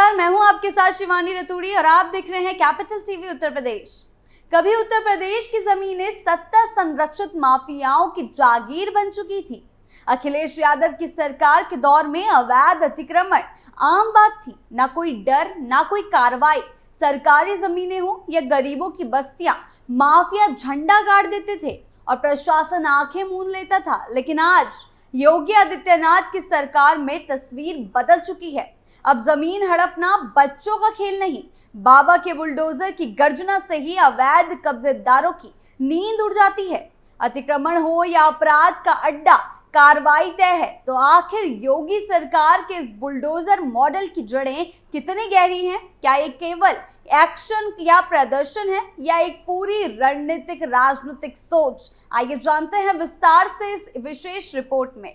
नमस्कार, मैं हूं आपके साथ शिवानी रतूड़ी और आप देख रहे हैं कैपिटल टीवी उत्तर प्रदेश। कभी उत्तर प्रदेश की जमीनें सत्ता संरक्षित माफियाओं की जागीर बन चुकी थी। अखिलेश यादव की सरकार के दौर में अवैध अतिक्रमण आम बात थी। ना कोई डर, ना कोई कार्रवाई। सरकारी जमीनें हो या गरीबों की बस्तियां, माफिया झंडा गाड़ देते थे और प्रशासन आंखें मूंद लेता था। लेकिन आज योगी आदित्यनाथ की सरकार में तस्वीर बदल चुकी है। अब जमीन हड़पना बच्चों का खेल नहीं, बाबा के बुलडोजर की गर्जना से ही अवैध कब्जेदारों की नींद उड़ जाती है। अतिक्रमण हो या अपराध का अड्डा, कार्रवाई तय है। तो आखिर योगी सरकार के इस बुलडोजर मॉडल की जड़ें कितनी गहरी हैं? क्या ये केवल एक्शन या प्रदर्शन है या एक पूरी रणनीतिक राजनीतिक सोच? आइए जानते हैं विस्तार से इस विशेष रिपोर्ट में।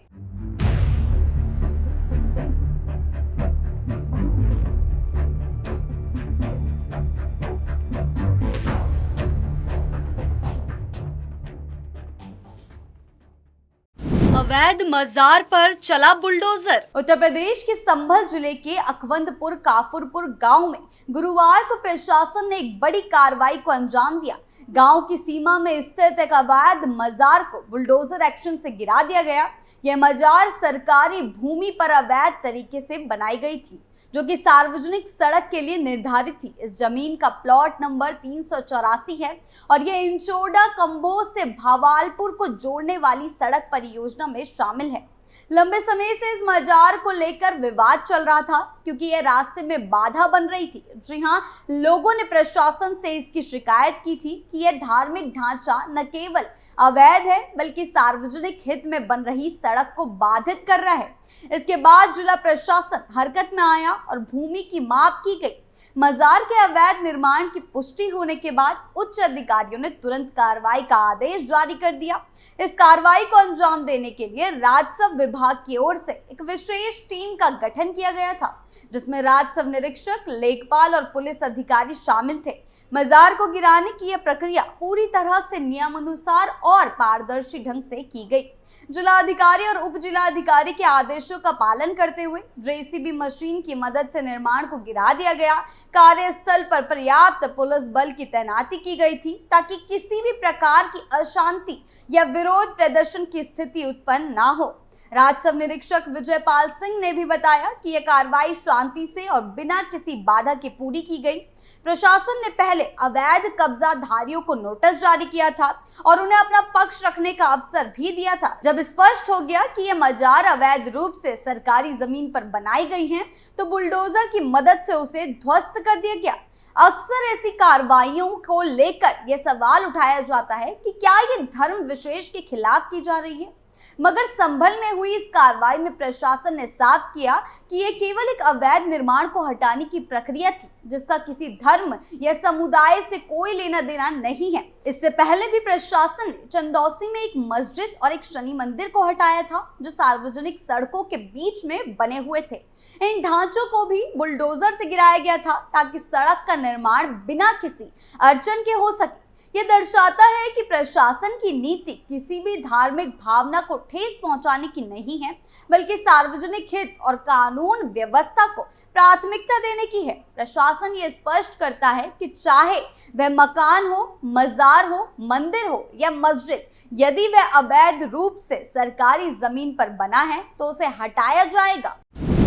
अवैध मजार पर चला बुलडोजर। उत्तर प्रदेश के संभल जिले के अकवंदपुर काफुरपुर गांव में गुरुवार को प्रशासन ने एक बड़ी कार्रवाई को अंजाम दिया। गांव की सीमा में स्थित एक अवैध मजार को बुलडोजर एक्शन से गिरा दिया गया। यह मजार सरकारी भूमि पर अवैध तरीके से बनाई गई थी, जो कि सार्वजनिक सड़क के लिए निर्धारित थी। इस जमीन का प्लॉट नंबर 384 है और यह इंचोड़ा कंबोज से भावालपुर को जोड़ने वाली सड़क परियोजना में शामिल है। लंबे समय से इस मजार को लेकर विवाद चल रहा था, क्योंकि यह रास्ते में बाधा बन रही थी। जी हां, लोगों ने प्रशासन से इसकी शिकायत की थी कि यह धार्मिक ढांचा न केवल अवैध है, बल्कि सार्वजनिक हित में बन रही सड़क को बाधित कर रहा है। इसके बाद जिला प्रशासन हरकत में आया और भूमि की माप की गई। मजार के अवैध निर्माण की पुष्टि होने के बाद उच्च अधिकारियों ने तुरंत कार्रवाई का आदेश जारी कर दिया। इस कार्रवाई को अंजाम देने के लिए राजस्व विभाग की ओर से एक विशेष टीम का गठन किया गया था, जिसमें राजस्व निरीक्षक, लेखपाल और पुलिस अधिकारी शामिल थे। मजार को गिराने की यह प्रक्रिया पूरी तरह से नियमानुसार और पारदर्शी ढंग से की गई। जिलाधिकारी और उप जिलाधिकारी के आदेशों का पालन करते हुए जेसीबी मशीन की मदद से निर्माण को गिरा दिया गया। कार्यस्थल पर पर्याप्त पुलिस बल की तैनाती की गई थी, ताकि किसी भी प्रकार की अशांति या विरोध प्रदर्शन की स्थिति उत्पन्न ना हो। राजस्व निरीक्षक विजयपाल सिंह ने भी बताया कि यह कार्रवाई शांति से और बिना किसी बाधा के पूरी की गई। प्रशासन ने पहले अवैध कब्जाधारियों को नोटिस जारी किया था और उन्हें अपना पक्ष रखने का अवसर भी दिया था। जब स्पष्ट हो गया कि ये मजार अवैध रूप से सरकारी जमीन पर बनाई गई हैं, तो बुलडोजर की मदद से उसे ध्वस्त कर दिया गया। अक्सर ऐसी कार्रवाइयों को लेकर यह सवाल उठाया जाता है कि क्या ये धर्म विशेष के खिलाफ की जा रही है, मगर संभल में हुई इस कार्रवाई में प्रशासन ने साफ किया कि यह केवल एक अवैध निर्माण को हटाने की प्रक्रिया थी, जिसका किसी धर्म या समुदाय से कोई लेना देना नहीं है। इससे पहले भी प्रशासन ने चंदौसी में एक मस्जिद और एक शनि मंदिर को हटाया था, जो सार्वजनिक सड़कों के बीच में बने हुए थे। इन ढांचों को भी बुलडोजर से गिराया गया था, ताकि सड़क का निर्माण बिना किसी अड़चन के हो सके। ये दर्शाता है कि प्रशासन की नीति किसी भी धार्मिक भावना को ठेस पहुंचाने की नहीं है, बल्कि सार्वजनिक हित और कानून व्यवस्था को प्राथमिकता देने की है। प्रशासन ये स्पष्ट करता है कि चाहे वह मकान हो, मजार हो, मंदिर हो या मस्जिद, यदि वह अवैध रूप से सरकारी जमीन पर बना है तो उसे हटाया जाएगा।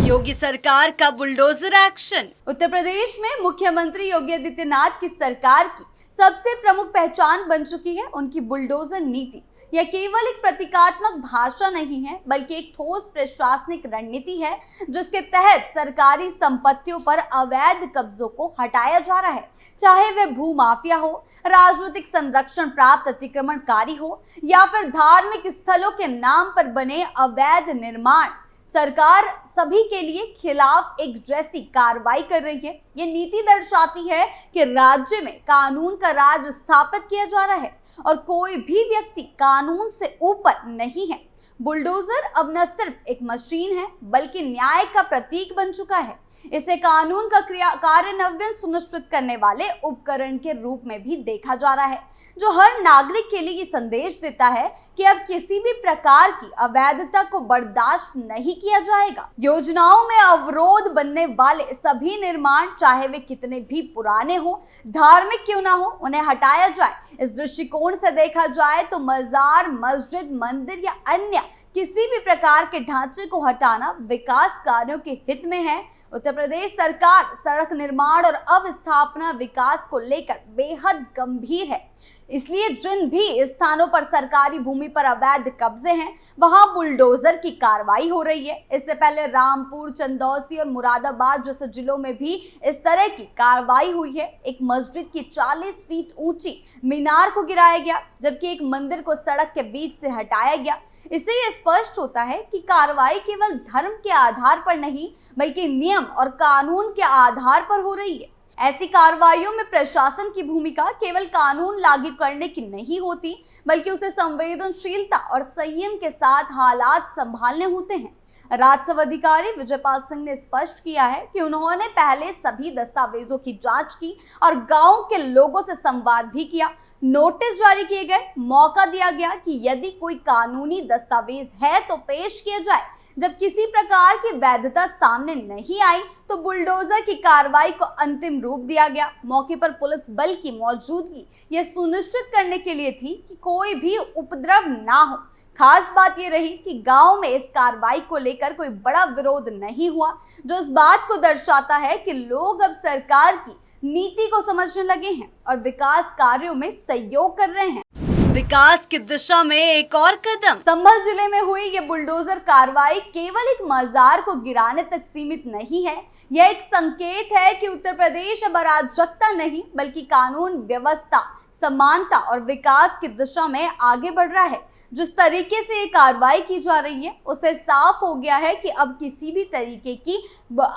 योगी सरकार का बुलडोजर एक्शन। उत्तर प्रदेश में मुख्यमंत्री योगी आदित्यनाथ की सरकार की सबसे प्रमुख पहचान बन चुकी है उनकी बुलडोजर नीति। यह केवल एक प्रतीकात्मक भाषा नहीं है, बल्कि एक ठोस प्रशासनिक रणनीति है, जिसके तहत सरकारी संपत्तियों पर अवैध कब्जों को हटाया जा रहा है। चाहे वह भूमाफिया हो, राजनीतिक संरक्षण प्राप्त अतिक्रमणकारी हो या फिर धार्मिक स्थलों के नाम पर बने अवैध निर्माण, सरकार सभी के लिए खिलाफ एक जैसी कार्रवाई कर रही है। ये नीति दर्शाती है कि राज्य में कानून का राज स्थापित किया जा रहा है और कोई भी व्यक्ति कानून से ऊपर नहीं है। बुलडोजर अब न सिर्फ एक मशीन है बल्कि न्याय का प्रतीक बन चुका है। इसे कानून का कार्यान्वयन सुनिश्चित करने वाले उपकरण के रूप में भी देखा जा रहा है, जो हर नागरिक के लिए ये संदेश देता है कि अब किसी भी प्रकार की अवैधता को बर्दाश्त नहीं किया जाएगा। योजनाओं में अवरोध बनने वाले सभी निर्माण, चाहे वे कितने भी पुराने हो, धार्मिक क्यों ना हो, उन्हें हटाया जाए। इस दृष्टिकोण से देखा जाए तो मजार, मस्जिद, मंदिर या अन्य किसी भी प्रकार के ढांचे को हटाना विकास कार्यों के हित में है। उत्तर प्रदेश सरकार सड़क निर्माण और अवस्थापना विकास को लेकर बेहद गंभीर है, इसलिए जिन भी स्थानों पर सरकारी भूमि पर अवैध कब्जे हैं वहां बुलडोजर की कार्रवाई हो रही है। इससे पहले रामपुर, चंदौसी और मुरादाबाद जैसे जिलों में भी इस तरह की कार्रवाई हुई है। एक मस्जिद की 40 फीट ऊंची मीनार को गिराया गया, जबकि एक मंदिर को सड़क के बीच से हटाया गया। इससे यह स्पष्ट होता है कि कार्रवाई केवल धर्म के आधार पर नहीं बल्कि नियम और कानून के आधार पर हो रही है। ऐसी कार्रवाइयों में प्रशासन की भूमिका केवल कानून लागू करने की नहीं होती बल्कि उसे संवेदनशीलता और संयम के साथ हालात संभालने होते हैं। राजस्व अधिकारी विजयपाल सिंह ने स्पष्ट किया है कि उन्होंने पहले सभी दस्तावेजों की जांच की और गांव के लोगों से संवाद भी किया। नोटिस जारी किए गए, मौका दिया गया कि यदि कोई कानूनी दस्तावेज है तो पेश किया जाए। जब किसी प्रकार की वैधता सामने नहीं आई तो बुलडोजर की कार्रवाई को अंतिम रूप दिया गया। मौके पर पुलिस बल की मौजूदगी यह सुनिश्चित करने के लिए थी कि कोई भी उपद्रव ना हो। खास बात यह रही कि गांव में इस कार्रवाई को लेकर कोई बड़ा विरोध नहीं हुआ, जो इस बात को दर्शाता है कि लोग अब सरकार की नीति को समझने लगे हैं और विकास कार्यों में सहयोग कर रहे हैं। विकास की दिशा में एक और कदम। संभल जिले में हुई ये बुलडोजर कार्रवाई केवल एक मजार को गिराने तक सीमित नहीं है, यह एक संकेत है कि उत्तर प्रदेश अब अराजकता नहीं बल्कि कानून व्यवस्था, समानता और विकास की दिशा में आगे बढ़ रहा है। जिस तरीके से ये कार्रवाई की जा रही है उससे साफ हो गया है कि अब किसी भी तरीके की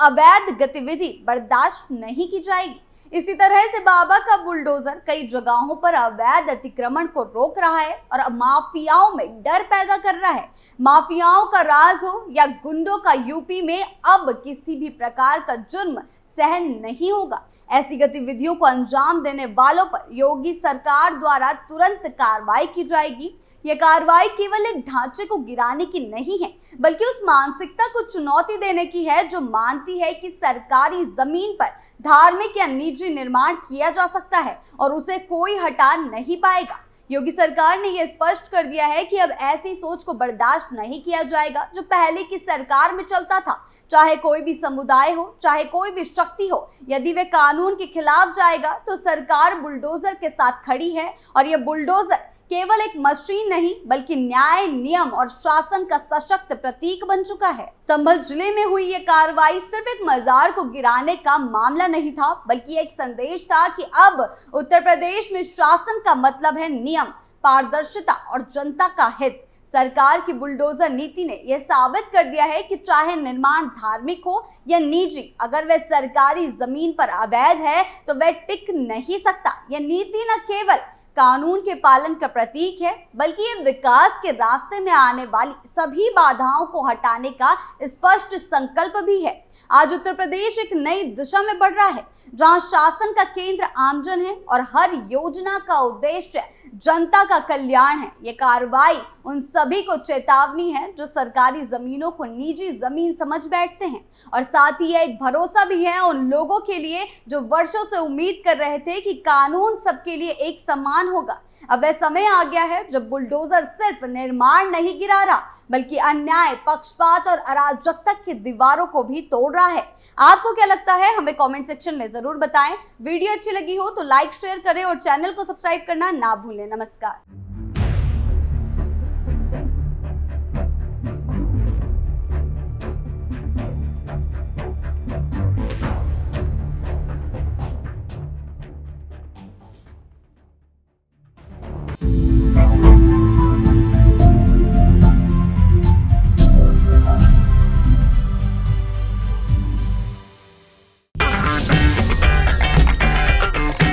अवैध गतिविधि बर्दाश्त नहीं की जाएगी। इसी तरह से बाबा का बुलडोजर कई जगहों पर अवैध अतिक्रमण को रोक रहा है और माफियाओं में डर पैदा कर रहा है। माफियाओं का राज हो या गुंडों का यूपी में अब किसी भी प्रकार का जुर्म सहन नहीं होगा। ऐसी गतिविधियों को अंजाम देने वालों पर योगी सरकार द्वारा तुरंत कार्रवाई की जाएगी। यह कार्रवाई केवल एक ढांचे को गिराने की नहीं है बल्कि उस मानसिकता को चुनौती देने की है जो मानती है कि सरकारी जमीन पर धार्मिक या निजी निर्माण किया जा सकता है और उसे कोई हटा नहीं पाएगा। योगी सरकार ने यह स्पष्ट कर दिया है कि अब ऐसी सोच को बर्दाश्त नहीं किया जाएगा जो पहले की सरकार में चलता था। चाहे कोई भी समुदाय हो, चाहे कोई भी शक्ति हो, यदि वे कानून के खिलाफ जाएगा तो सरकार बुलडोजर के साथ खड़ी है और यह बुलडोजर केवल एक मशीन नहीं बल्कि न्याय, नियम और शासन का सशक्त प्रतीक बन चुका है। संभल जिले में हुई ये कार्रवाई सिर्फ एक मजार को गिराने का मामला नहीं था बल्कि एक संदेश था कि अब उत्तर प्रदेश में शासन का मतलब है नियम, पारदर्शिता और जनता का हित। सरकार की बुलडोजर नीति ने यह साबित कर दिया है कि चाहे निर्माण धार्मिक हो या निजी, अगर वह सरकारी जमीन पर अवैध है तो वह टिक नहीं सकता। यह नीति न केवल कानून के पालन का प्रतीक है बल्कि ये विकास के रास्ते में आने वाली सभी बाधाओं को हटाने का स्पष्ट संकल्प भी है। आज उत्तर प्रदेश एक नई दिशा में बढ़ रहा है जहां शासन का केंद्र आमजन है और हर योजना का उद्देश्य जनता का कल्याण है। ये कार्रवाई उन सभी को चेतावनी है जो सरकारी जमीनों को निजी जमीन समझ बैठते हैं और साथ ही एक भरोसा भी है उन लोगों के लिए जो वर्षों से उम्मीद कर रहे थे कि कानून सबके लिए एक समान होगा। अब वह समय आ गया है जब बुलडोजर सिर्फ निर्माण नहीं गिरा रहा बल्कि अन्याय, पक्षपात और अराजकता की दीवारों को भी तोड़ रहा है। आपको क्या लगता है हमें कमेंट सेक्शन में जरूर बताएं। वीडियो अच्छी लगी हो तो लाइक, शेयर करें और चैनल को सब्सक्राइब करना ना भूलें। नमस्कार।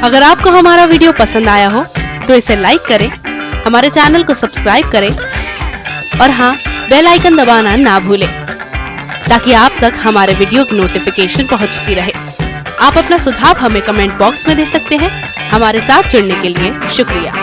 अगर आपको हमारा वीडियो पसंद आया हो तो इसे लाइक करें, हमारे चैनल को सब्सक्राइब करें और हाँ, बेल आइकन दबाना ना भूलें ताकि आप तक हमारे वीडियो की नोटिफिकेशन पहुंचती रहे। आप अपना सुझाव हमें कमेंट बॉक्स में दे सकते हैं। हमारे साथ जुड़ने के लिए शुक्रिया।